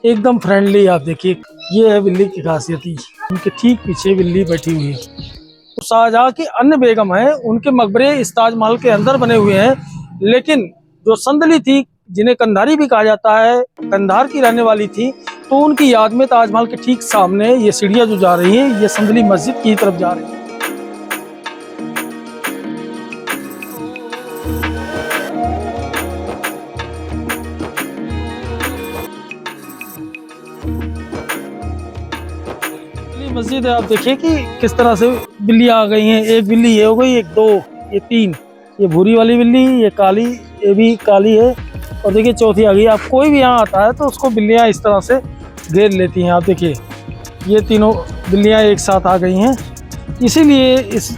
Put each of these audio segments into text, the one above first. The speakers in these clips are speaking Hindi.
एकदम फ्रेंडली। आप देखिए, ये है बिल्ली की खासियत ही। उनके ठीक पीछे बिल्ली बैठी हुई है। तो शाहजहां की अन्य बेगम है, उनके मकबरे इस ताजमहल के अंदर बने हुए हैं। लेकिन जो संदली थी, जिन्हें कंधारी भी कहा जाता है, कंधार की रहने वाली थी, तो उनकी याद में ताजमहल के ठीक सामने ये सीढ़ियां जो जा रही है, ये संदली मस्जिद की तरफ जा रही है। मस्जिद है। आप देखिए कि किस तरह से बिल्लियां आ गई हैं। एक बिल्ली ये हो गई, एक दो, ये तीन, ये भूरी वाली बिल्ली, ये काली, ये भी काली है, और देखिए चौथी आ गई। आप कोई भी यहाँ आता है तो उसको बिल्लियां इस तरह से घेर लेती हैं। आप देखिए, ये तीनों बिल्लियां एक साथ आ गई हैं। इसीलिए इस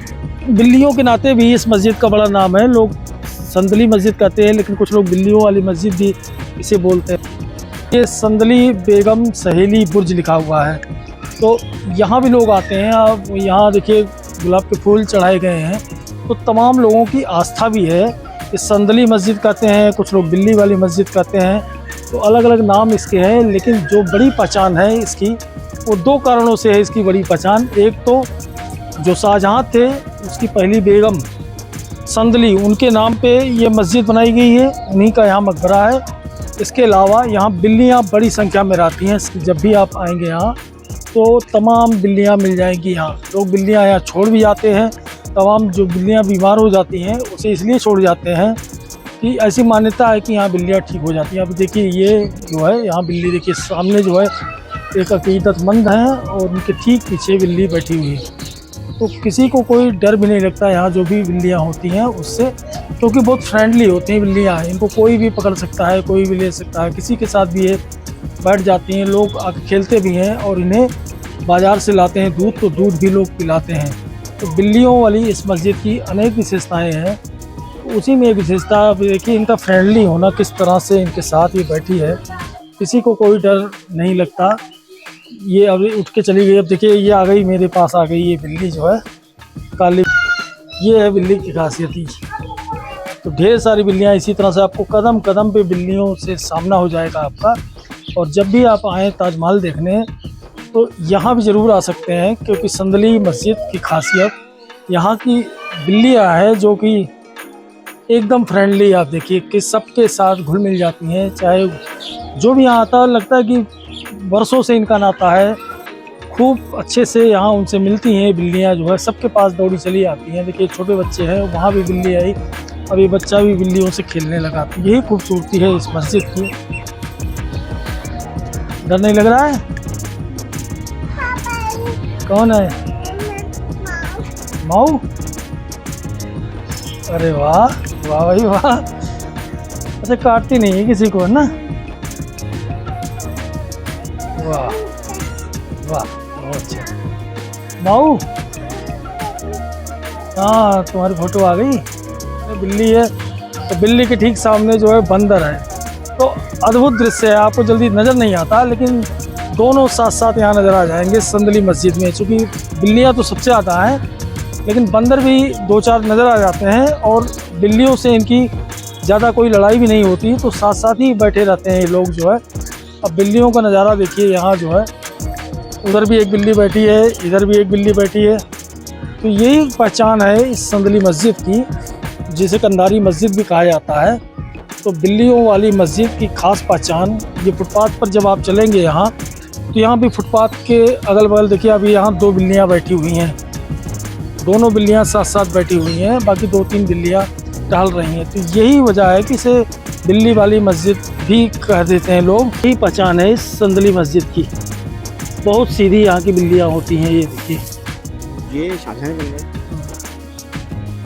बिल्लियों के नाते भी इस मस्जिद का बड़ा नाम है। लोग संदली मस्जिद कहते हैं, लेकिन कुछ लोग बिल्लियों वाली मस्जिद भी इसे बोलते हैं। ये संदली बेगम सहेली बुर्ज लिखा हुआ है। तो यहाँ भी लोग आते हैं। आप यहाँ देखिए, गुलाब के फूल चढ़ाए गए हैं। तो तमाम लोगों की आस्था भी है। इस संदली मस्जिद कहते हैं, कुछ लोग बिल्ली वाली मस्जिद कहते हैं। तो अलग अलग नाम इसके हैं, लेकिन जो बड़ी पहचान है इसकी, वो दो कारणों से है इसकी बड़ी पहचान। एक तो जो शाहजहां थे, उसकी पहली बेगम संदली, उनके नाम पे ये मस्जिद बनाई गई है। उन्हीं का यहाँ मकबरा है। इसके अलावा यहाँ बिल्लियाँ बड़ी संख्या में रहती हैं। जब भी आप आएंगे यहाँ तो तमाम बिल्लियाँ मिल जाएंगी। यहाँ लोग बिल्लियाँ यहाँ छोड़ भी जाते हैं। तमाम जो बिल्लियाँ बीमार हो जाती हैं, उसे इसलिए छोड़ जाते हैं कि ऐसी मान्यता है कि यहाँ बिल्लियाँ ठीक हो जाती हैं। अब देखिए, ये जो है यहाँ बिल्ली, देखिए सामने जो है एक अकीदतमंद हैं, और उनके ठीक पीछे बिल्ली बैठी हुई है। तो किसी को कोई डर भी नहीं लगता यहाँ जो भी बिल्लियाँ होती हैं उससे, क्योंकि बहुत फ्रेंडली होती हैं बिल्लियाँ। इनको कोई भी पकड़ सकता है, कोई भी ले सकता है, किसी के साथ भी ये बैठ जाती हैं। लोग आके खेलते भी हैं, और इन्हें बाज़ार से लाते हैं दूध, तो दूध भी लोग पिलाते हैं। तो बिल्लियों वाली इस मस्जिद की अनेक विशेषताएं हैं। तो उसी में एक विशेषता आप देखिए, इनका फ्रेंडली होना, किस तरह से इनके साथ ये बैठी है, किसी को कोई डर नहीं लगता। ये अब उठ के चली गई। अब देखिए, ये आ गई, मेरे पास आ गई ये बिल्ली जो है काली। ये है बिल्ली की खासियत ही। तो ढेर सारी बिल्लियाँ इसी तरह से आपको कदम कदम पे बिल्लियों से सामना हो जाएगा आपका। और जब भी आप आएँ ताजमहल देखने, तो यहाँ भी ज़रूर आ सकते हैं, क्योंकि संदली मस्जिद की खासियत यहाँ की बिल्लियाँ है जो कि एकदम फ्रेंडली। आप देखिए कि सबके साथ घुल मिल जाती हैं। चाहे जो भी यहाँ आता है, लगता है कि वर्षों से इनका नाता है। खूब अच्छे से यहाँ उनसे मिलती हैं बिल्लियाँ जो है, सबके पास दौड़ी चली आती हैं। देखिए, छोटे बच्चे हैं, वहाँ भी बिल्ली आई, अब ये बच्चा भी बिल्लियों से खेलने लगा। तो यही खूबसूरती है इस मस्जिद की। डर नहीं लग रहा है? कौन है? माऊ? अरे वाह वाह भाई वाह। अच्छा, काटती नहीं है किसी को ना? वाह वाह, बहुत अच्छा। माऊ, हाँ तुम्हारी फोटो आ गई। बिल्ली है, तो बिल्ली के ठीक सामने जो है बंदर है। तो अद्भुत दृश्य है, आपको जल्दी नज़र नहीं आता, लेकिन दोनों साथ साथ यहाँ नज़र आ जाएंगे संदली मस्जिद में। चूँकि बिल्लियाँ तो सबसे ज़्यादा हैं, लेकिन बंदर भी दो चार नज़र आ जाते हैं, और बिल्लियों से इनकी ज़्यादा कोई लड़ाई भी नहीं होती। तो साथ साथ ही बैठे रहते हैं ये लोग जो है। अब बिल्लियों का नज़ारा देखिए, यहाँ जो है उधर भी एक बिल्ली बैठी है, इधर भी एक बिल्ली बैठी है। तो यही पहचान है इस संदली मस्जिद की, जिसे कंधारी मस्जिद भी कहा जाता है। तो बिल्लियों वाली मस्जिद की खास पहचान, ये फुटपाथ पर जब आप चलेंगे यहाँ, तो यहाँ भी फुटपाथ के अगल बगल देखिए, अभी यहाँ दो बिल्लियाँ बैठी हुई हैं। दोनों बिल्लियाँ साथ साथ बैठी हुई हैं, बाकी दो तीन बिल्लियाँ टहल रही हैं। तो यही वजह है कि इसे बिल्ली वाली मस्जिद भी कह देते हैं लोग। यही पहचान है इस संदली मस्जिद की। बहुत सीधी यहाँ की बिल्लियाँ होती हैं। ये देखिए, ये शाहजहां बन गए।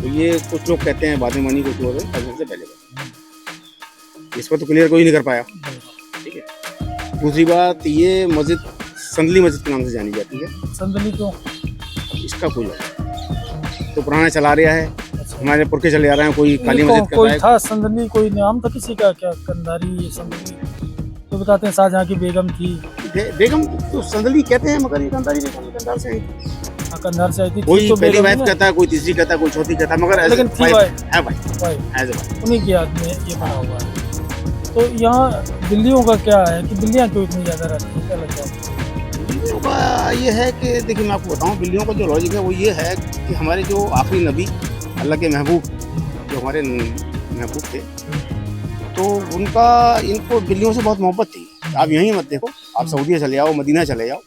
तो ये कुछ लोग कहते हैं बाद में मनी, कुछ लोग शाहजहां से पहले। इस पर तो क्लियर कोई नहीं कर पाया। ठीक है। दूसरी बात, ये मस्जिद संदली मस्जिद के नाम से जानी जाती है। संदली क्यों? इसका कोई तो पुराना चला रहा है, हमारे पुरखे चले आ रहे हैं। कोई काली मस्जिद कोई था संदली, कोई नाम था किसी का क्या? कंधारी संदली तो बताते हैं शाहजहां की बेगम थी। बेगम तो संदली कहते हैं, मगर ये कंधारी बेगम कंधार से आई थी। कंधार से आई थी। कोई तो पहली वाइफ कहता है, कोई तीसरी कहता है, कोई चौथी कहता है, मगर लेकिन है भाई, उन्हीं की याद में ये बना हुआ है। तो यहाँ बिल्लियों का क्या है कि बिल्लियाँ क्यों इतनी ज़्यादा रहती हैं, क्या लगता है आपको? बिल्लियों का ये है कि देखिए मैं आपको बताऊं, बिल्लियों का जो लॉजिक है वो ये है कि हमारे जो आखिरी नबी अल्लाह के महबूब, जो हमारे महबूब थे, तो उनका इनको बिल्लियों से बहुत मोहब्बत थी। आप यहीं मत देखो, आप सऊदीया चले जाओ, मदीना चले जाओ,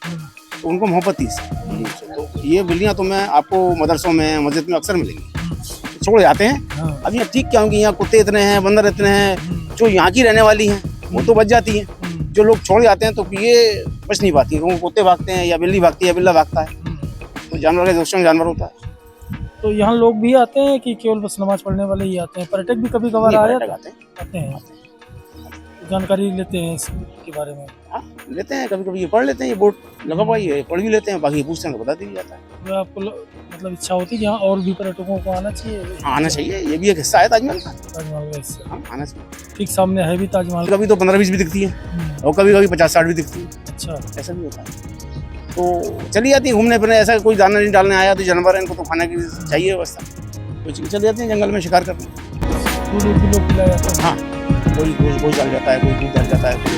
तो उनको मोहब्बत थी इससे, बिल्लियों से। तो ये बिल्लियाँ तो मैं आपको मदरसों में, मस्जिद में अक्सर मिलेंगी, छोड़ जाते हैं। हाँ। अब ये ठीक क्या होंगी, यहाँ कुत्ते इतने हैं, बंदर इतने हैं, जो यहाँ की रहने वाली हैं वो तो बच जाती हैं, जो लोग छोड़ जाते हैं तो ये बच नहीं पाती, क्योंकि कुत्ते भागते हैं या बिल्ली भागती है या बिल्ला भागता है, तो जानवर के दोस्तों जानवर होता है। तो यहाँ लोग भी आते हैं कि केवल बस नमाज पढ़ने वाले ही आते हैं? पर्यटक भी कभी कभार नहीं, आए पर्यटक आते हैं, आते हैं, जानकारी लेते हैं इसके बारे में? हाँ लेते हैं, कभी कभी ये पढ़ लेते हैं, ये बोर्ड लगा हुआ है, ये पढ़ भी लेते हैं, बाकी पूछते हैं तो बता दिया जाता है। तो आपको मतलब इच्छा होती है कि यहाँ और भी पर्यटकों को आना चाहिए? आना चाहिए, ये भी एक हिस्सा है ताजमहल का। ताजमहल का हिस्सा। हाँ आना चाहिए। ठीक सामने है भी ताजमहल। कभी तो 15-20 भी दिखती है और कभी कभी 50-60 भी दिखती है, अच्छा। ऐसा भी होता है। तो चली जाती है घूमने फिरने, ऐसा कोई दाना नहीं डालने आया तो जानवर है, इनको तो खाने की चाहिए व्यवस्था, तो चली जाती है जंगल में शिकार करने। दूध भी लोग पिलाया जाता है। हाँ, कोई चल जाता है, कोई दूध डाल जाता है, कोई